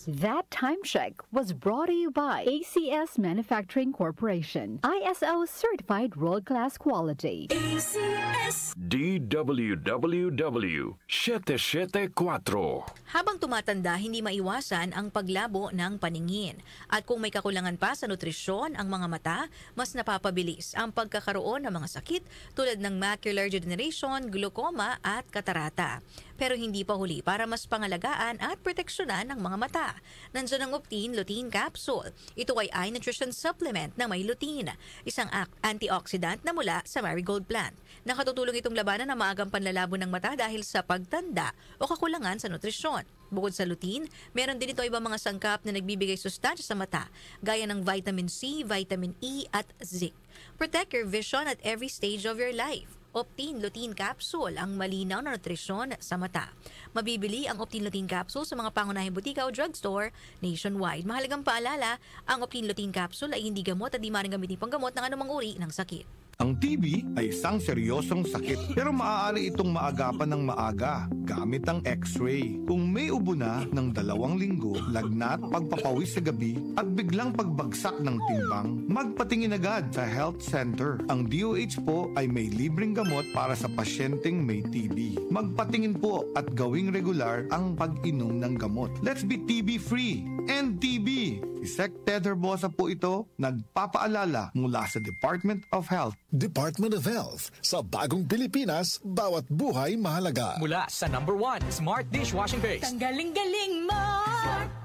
That time check was brought to you by ACS Manufacturing Corporation. ISO certified world-class quality. ACS DWWW 774. Habang tumatanda, hindi maiwasan ang paglabo ng paningin. At kung may kakulangan pa sa nutrisyon ang mga mata, mas napapabilis ang pagkakaroon ng mga sakit tulad ng macular degeneration, glaucoma at katarata. Pero hindi pa huli para mas pangalagaan at proteksyonan ng mga mata. Nandiyan ang Optine Lutein Capsule. Ito ay eye nutrition supplement na may lutein, isang antioxidant na mula sa marigold plant. Nakatutulong itong labanan ang maagang panlalabo ng mata dahil sa pagtanda o kakulangan sa nutrisyon. Bukod sa lutein, meron din ito ibang mga sangkap na nagbibigay sustansya sa mata, gaya ng vitamin C, vitamin E at zinc. Protect your vision at every stage of your life. Optine Lutein Capsule, ang malinaw na nutrisyon sa mata. Mabibili ang Optine Lutein Capsule sa mga pangunahing butika o drugstore nationwide. Mahalagang paalala, ang Optine Lutein Capsule ay hindi gamot at di maaaring gamitin panggamot ng anumang uri ng sakit. Ang TB ay isang seryosong sakit pero maaari itong maagapan ng maaga gamit ang X-ray. Kung may ubo na ng 2 linggo, lagnat, pagpapawis sa gabi at biglang pagbagsak ng timbang, magpatingin agad sa health center. Ang DOH po ay may libreng gamot para sa pasyenteng may TB. Magpatingin po at gawing regular ang pag-inom ng gamot. Let's be TB-free! End TB! Si Sec Ted Herbosa po ito, nagpapaalala mula sa Department of Health. Department of Health. Sa bagong Pilipinas, bawat buhay mahalaga. Mula sa #1 Smart Dishwashing Paste. Tanggaling-galing mo!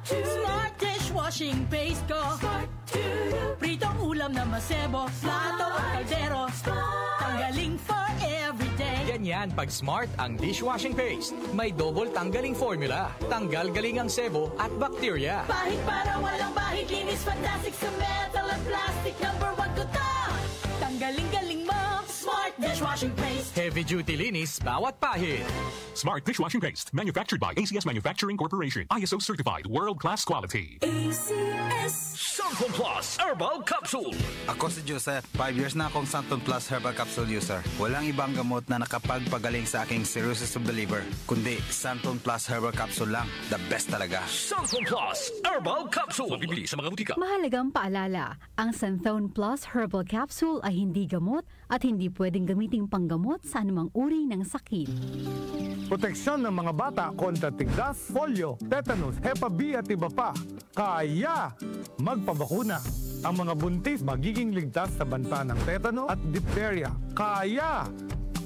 Smart Dishwashing Paste ko. Pritong ulam na masebo, plato o kaldero. Tanggaling for everyday. Ganyan pag Smart ang dishwashing paste. May double tanggaling formula. Tanggal galing ang sebo at bakterya. Bahid para walang bahid, linis fantastic sa metal at plastic. #1 ko to! Tanggaling-galing mo! Smart Dishwashing Paste. Heavy duty linis bawat pahid. Smart Dishwashing Paste, manufactured by ACS Manufacturing Corporation. ISO certified, world-class quality. ACS Santon Plus Herbal Capsule. Ako si Joseph. 5 years na akong Santon Plus Herbal Capsule user. Walang ibang gamot na nakapagpagaling sa aking cirrhosis of the liver, kundi Santon Plus Herbal Capsule lang. The best talaga. Santon Plus Herbal Capsule. Mabibili sa mga butika. Mahalagang paalala, ang Santhone Plus Herbal Capsule ay hindi gamot at hindi pwedeng gamiting panggamot sa anumang uri ng sakit. Proteksyon ng mga bata kontra tigdas, polio, tetanus, Hepa B at iba pa. Kaya magpabakuna. Ang mga buntis magiging ligtas sa banta ng tetano at diphtheria. Kaya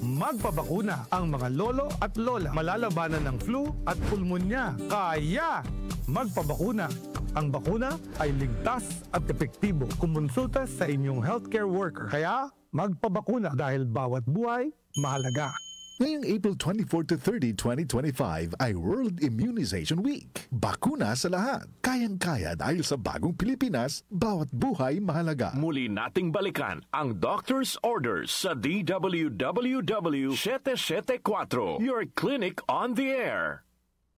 magpabakuna. Ang mga lolo at lola malalabanan ng flu at pulmonya. Kaya magpabakuna. Ang bakuna ay ligtas at epektibo. Kumonsulta sa inyong healthcare worker. Kaya magpabakuna dahil bawat buhay mahalaga. Ngayong April 24 to 30, 2025 ay World Immunization Week. Bakuna sa lahat. Kayang-kaya dahil sa bagong Pilipinas, bawat buhay mahalaga. Muli nating balikan ang Doctor's Orders sa DWWW 774, your clinic on the air.